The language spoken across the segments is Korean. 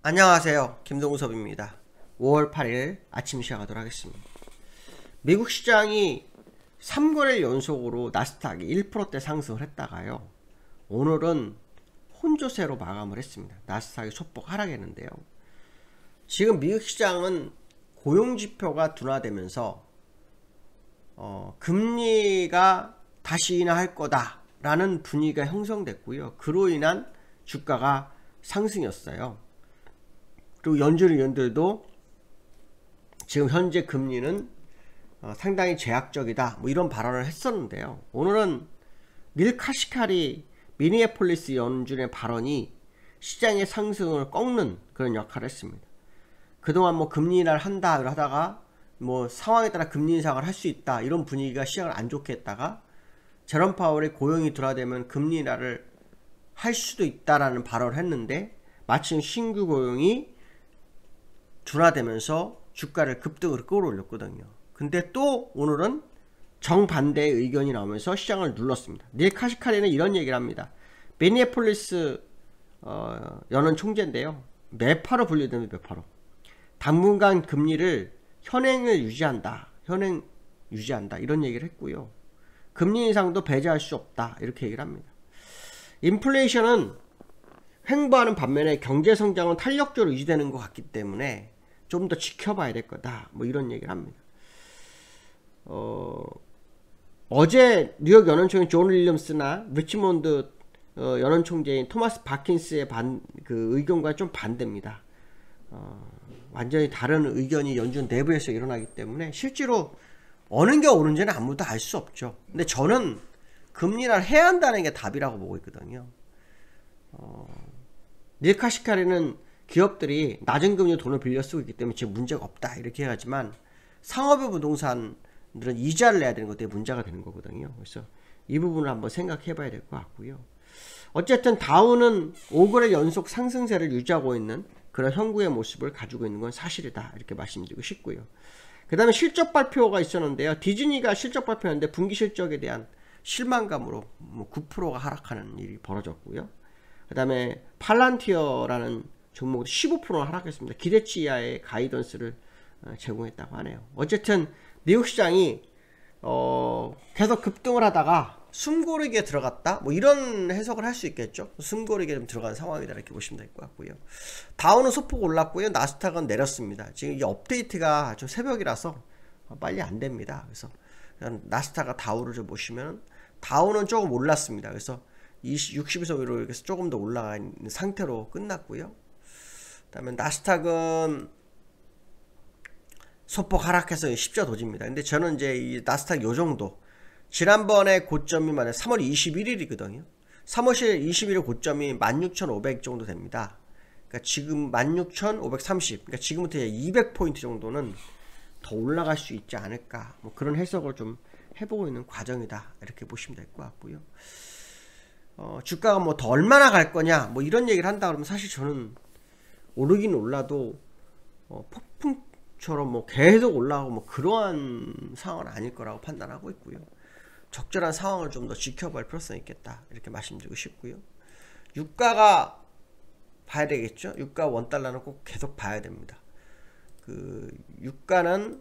안녕하세요. 김동섭입니다. 5월 8일 아침 시작하도록 하겠습니다. 미국 시장이 3거래일 연속으로 나스닥이 1%대 상승을 했다가요, 오늘은 혼조세로 마감을 했습니다. 나스닥이 소폭 하락했는데요, 지금 미국 시장은 고용지표가 둔화되면서 금리가 다시 인하할 거다라는 분위기가 형성됐고요, 그로 인한 주가가 상승이었어요. 그리고 연준 의원들도 지금 현재 금리는 상당히 제약적이다, 뭐 이런 발언을 했었는데요, 오늘은 닐 카시카리 미니애폴리스 연준의 발언이 시장의 상승을 꺾는 그런 역할을 했습니다. 그동안 뭐 금리 인하를 한다 하다가 뭐 상황에 따라 금리 인상을 할 수 있다, 이런 분위기가 시장을 안 좋게 했다가 제롬 파월의 고용이 둔화되면 금리 인하를 할 수도 있다라는 발언을 했는데, 마침 신규 고용이 둔화되면서 주가를 급등으로 끌어올렸거든요. 근데 또 오늘은 정반대의 의견이 나오면서 시장을 눌렀습니다. 닐 카시카리는 이런 얘기를 합니다. 미니애폴리스 연은 총재인데요, 매파로 분류됩니다. 매파로. 당분간 금리를 현행을 유지한다, 이런 얘기를 했고요, 금리 인상도 배제할 수 없다, 이렇게 얘기를 합니다. 인플레이션은 횡보하는 반면에 경제성장은 탄력적으로 유지되는 것 같기 때문에 좀 더 지켜봐야 될 거다, 뭐 이런 얘기를 합니다. 어제 뉴욕 연원총재 존 윌리엄스나 리치몬드 연원총재인 토마스 바킨스의 그 의견과 좀 반대입니다. 완전히 다른 의견이 연준 내부에서 일어나기 때문에 실제로 어느 게 옳은지는 아무도 알 수 없죠. 근데 저는 금리를 해야 한다는 게 답이라고 보고 있거든요. 닐 카시카리는 기업들이 낮은 금리로 돈을 빌려 쓰고 있기 때문에 지금 문제가 없다, 이렇게 하지만 상업의 부동산들은 이자를 내야 되는 것 때문에 문제가 되는 거거든요. 그래서 이 부분을 한번 생각해 봐야 될 것 같고요. 어쨌든 다우는 5거래 연속 상승세를 유지하고 있는 그런 형국의 모습을 가지고 있는 건 사실이다, 이렇게 말씀드리고 싶고요. 그 다음에 실적 발표가 있었는데요, 디즈니가 실적 발표했는데 분기 실적에 대한 실망감으로 9%가 하락하는 일이 벌어졌고요. 그 다음에 팔란티어라는 종목도 15% 하락했습니다. 기대치 이하의 가이던스를 제공했다고 하네요. 어쨌든 미국 시장이 계속 급등을 하다가 숨고르기에 들어갔다, 뭐 이런 해석을 할 수 있겠죠. 숨고르기에 좀 들어간 상황이다, 이렇게 보시면 될 것 같고요. 다우는 소폭 올랐고요, 나스닥은 내렸습니다. 지금 이 업데이트가 좀 새벽이라서 빨리 안 됩니다. 그래서 나스닥과 다우를 좀 보시면 다우는 조금 올랐습니다. 그래서 60에서 위로 이렇게 조금 더 올라가 있는 상태로 끝났고요. 그 다음에 나스닥은 소폭 하락해서 십자 도집니다. 근데 저는 이제 이 나스닥 요 정도, 지난번에 고점이 3월 21일이거든요. 3월 21일 고점이 16,500 정도 됩니다. 그러니까 지금 16,530, 그러니까 지금부터 200포인트 정도는 더 올라갈 수 있지 않을까, 뭐 그런 해석을 좀 해보고 있는 과정이다, 이렇게 보시면 될 것 같고요. 주가가 뭐 더 얼마나 갈 거냐, 뭐 이런 얘기를 한다 그러면 사실 저는 오르긴 올라도 폭풍처럼 뭐 계속 올라가고 뭐 그러한 상황은 아닐 거라고 판단하고 있고요. 적절한 상황을 좀 더 지켜볼 필요성이 있겠다, 이렇게 말씀드리고 싶고요. 유가가 봐야 되겠죠. 유가 원달러는 꼭 계속 봐야 됩니다. 그 유가는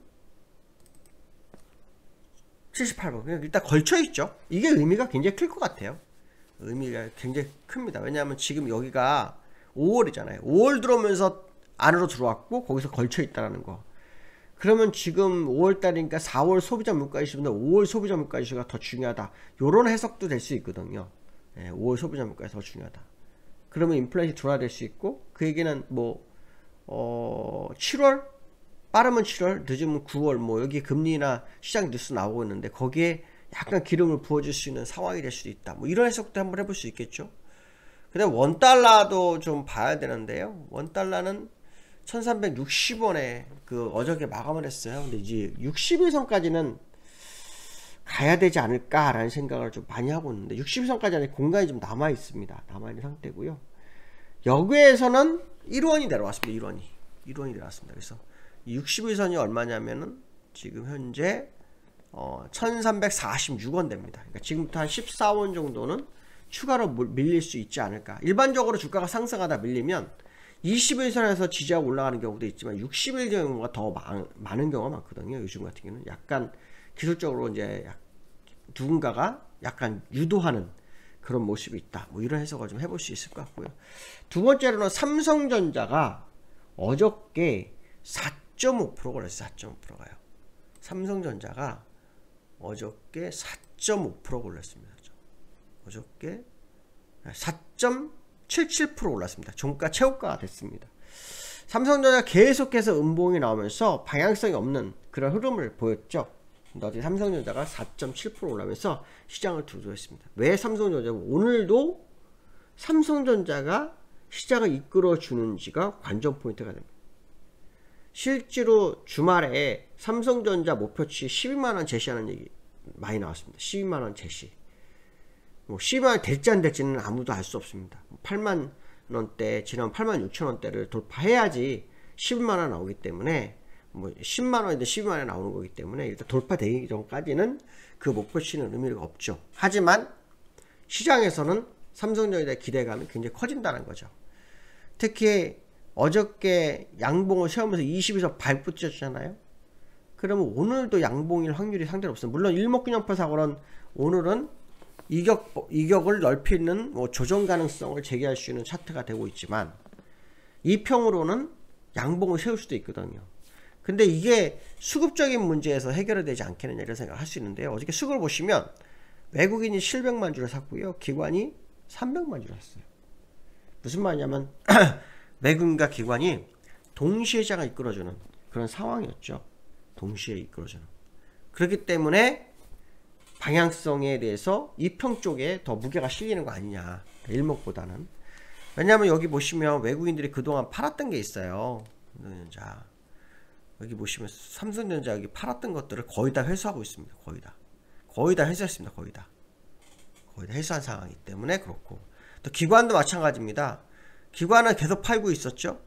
78번 그냥 일단 걸쳐 있죠. 이게 의미가 굉장히 클 것 같아요. 의미가 굉장히 큽니다. 왜냐하면 지금 여기가 5월이잖아요. 5월 들어오면서 안으로 들어왔고 거기서 걸쳐 있다라는 거. 그러면 지금 5월달이니까 4월 소비자 물가지수보다 5월 소비자 물가지수가 더 중요하다, 요런 해석도 될 수 있거든요. 5월 소비자 물가가 더 중요하다. 그러면 인플레이션이 둔화될 수 있고, 그 얘기는 뭐 7월, 빠르면 7월, 늦으면 9월, 뭐 여기 금리나 시장 뉴스 나오고 있는데 거기에 약간 기름을 부어줄 수 있는 상황이 될 수도 있다, 뭐 이런 해석도 한번 해볼 수 있겠죠. 그 다음 원달러도 좀 봐야 되는데요, 원달러는 1360원에 그 어저께 마감을 했어요. 근데 이제 61선까지는 가야 되지 않을까라는 생각을 좀 많이 하고 있는데, 61선까지 아직 공간이 좀 남아 있습니다. 남아 있는 상태고요. 여기에서는 1원이 내려왔습니다. 1원이 내려왔습니다. 그래서 61선이 얼마냐면은 지금 현재 1346원 됩니다. 그러니까 지금부터 한 14원 정도는 추가로 밀릴 수 있지 않을까. 일반적으로 주가가 상승하다 밀리면 20일선에서 지지하고 올라가는 경우도 있지만 60일 경우가 더 많은 경우가 많거든요. 요즘 같은 경우는 약간 기술적으로 이제 누군가가 약간 유도하는 그런 모습이 있다. 뭐 이런 해석을 좀 해볼 수 있을 것 같고요. 두 번째로는 삼성전자가 어저께 4.5% 올랐어요. 4.5%가요. 삼성전자가 어저께 4.5% 올랐습니다. 어저께 4.77% 올랐습니다. 종가 최고가가 됐습니다. 삼성전자가 계속해서 음봉이 나오면서 방향성이 없는 그런 흐름을 보였죠. 어제 삼성전자가 4.7% 올라면서 시장을 주도했습니다. 왜 삼성전자? 오늘도 삼성전자가 시장을 이끌어 주는지가 관전 포인트가 됩니다. 실제로 주말에 삼성전자 목표치 12만원 제시하는 얘기 많이 나왔습니다. 12만원 제시. 뭐 12만원 될지 안 될지는 아무도 알 수 없습니다. 8만원대, 지난 86,000원대를 돌파해야지 11만원 나오기 때문에, 뭐 10만원인데 12만원에 나오는 거기 때문에 일단 돌파되기 전까지는 그 목표치는 의미가 없죠. 하지만 시장에서는 삼성전자에 대한 기대감이 굉장히 커진다는 거죠. 특히 어저께 양봉을 세우면서 20에서 발붙였잖아요. 그러면 오늘도 양봉일 확률이 상대로 없어요. 물론 일목균형표 사고는 오늘은 이격을 넓히는 뭐 조정 가능성을 제기할 수 있는 차트가 되고 있지만, 이평으로는 양봉을 세울 수도 있거든요. 근데 이게 수급적인 문제에서 해결이 되지 않겠느냐 이런 생각을 할 수 있는데요. 어저께 수급을 보시면 외국인이 700만 주를 샀고요. 기관이 300만 주를 샀어요. 무슨 말이냐면 외국인과 기관이 동시에 시장을 이끌어주는 그런 상황이었죠. 동시에 이끌어주는. 그렇기 때문에 방향성에 대해서 이평 쪽에 더 무게가 실리는 거 아니냐. 일목보다는. 왜냐하면 여기 보시면 외국인들이 그동안 팔았던 게 있어요. 삼성전자. 여기 보시면 삼성전자 여기 팔았던 것들을 거의 다 회수하고 있습니다. 거의 다 회수했습니다. 거의 다 회수한 상황이기 때문에 그렇고, 또 기관도 마찬가지입니다. 기관은 계속 팔고 있었죠.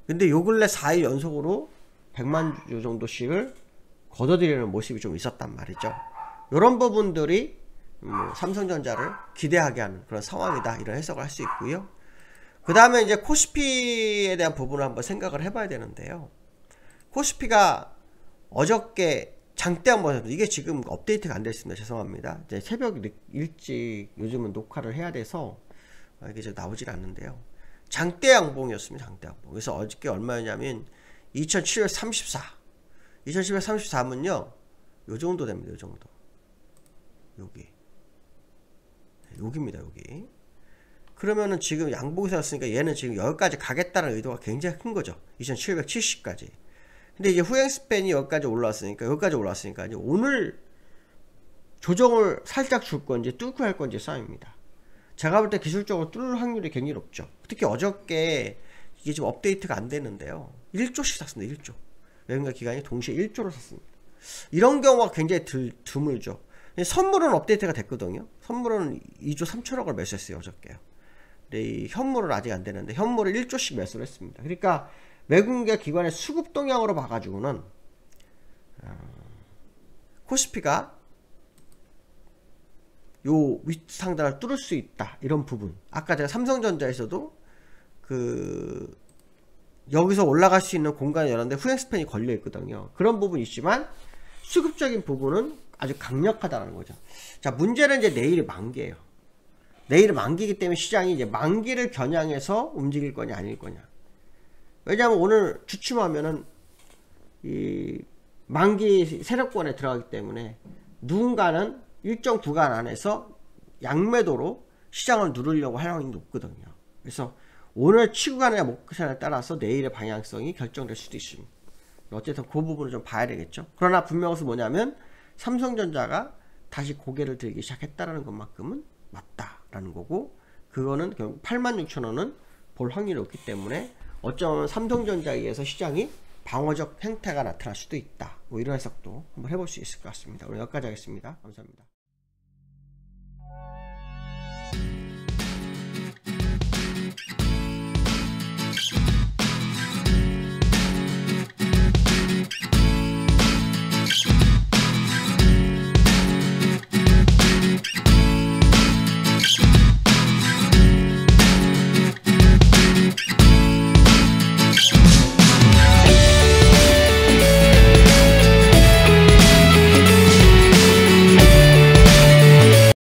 근데 요 근래 4일 연속으로 100만 주 정도씩을 걷어들이는 모습이 좀 있었단 말이죠. 이런 부분들이 삼성전자를 기대하게 하는 그런 상황이다, 이런 해석을 할 수 있고요. 그 다음에 이제 코스피에 대한 부분을 한번 생각을 해봐야 되는데요. 코스피가 어저께 장대 한번, 이게 지금 업데이트가 안 됐습니다. 죄송합니다. 이제 새벽 일찍 요즘은 녹화를 해야 돼서 이게 좀 나오질 않는데요. 장대 양봉이었습니다. 장대 양봉. 그래서 어저께 얼마였냐면 2734. 2734면요. 요 정도 됩니다. 요 정도. 여기입니다. 여기. 그러면은 지금 양봉에서 왔으니까 얘는 지금 여기까지 가겠다는 의도가 굉장히 큰 거죠. 2770까지. 근데 이제 후행 스팬이 여기까지 올라왔으니까 이제 오늘 조정을 살짝 줄 건지 뚫고 할 건지 싸움입니다. 제가 볼 때 기술적으로 뚫을 확률이 굉장히 높죠. 특히 어저께 이게 지금 업데이트가 안 되는데요. 1조씩 샀습니다. 1조. 외국인과 기관이 동시에 1조를 샀습니다. 이런 경우가 굉장히 드물죠. 선물은 업데이트가 됐거든요. 선물은 2조 3천억을 매수했어요. 어저께요. 근데 이 현물은 아직 안 되는데 현물을 1조씩 매수를 했습니다. 그러니까 외국인과 기관의 수급 동향으로 봐가지고는 코스피가 요 윗상단을 뚫을 수 있다, 이런 부분. 아까 제가 삼성전자에서도 여기서 올라갈 수 있는 공간을 열었는데 후행 스팬이 걸려 있거든요. 그런 부분이 있지만 수급적인 부분은 아주 강력하다는 거죠. 자, 문제는 이제 내일이 만기예요. 내일이 만기이기 때문에 시장이 이제 만기를 겨냥해서 움직일 거냐 아닐 거냐. 왜냐하면 오늘 주춤하면은 이 만기 세력권에 들어가기 때문에 누군가는 일정 구간 안에서 양매도로 시장을 누르려고 할 확률이 높거든요. 그래서 오늘 치고 가느냐 못 가느냐에 따라서 내일의 방향성이 결정될 수도 있습니다. 어쨌든 그 부분을 좀 봐야 되겠죠. 그러나 분명해서 뭐냐면 삼성전자가 다시 고개를 들기 시작했다는 것만큼은 맞다라는 거고, 그거는 결국 86,000원은 볼 확률이 없기 때문에 어쩌면 삼성전자에 의해서 시장이 방어적 행태가 나타날 수도 있다. 뭐 이런 해석도 한번 해볼 수 있을 것 같습니다. 오늘 여기까지 하겠습니다. 감사합니다.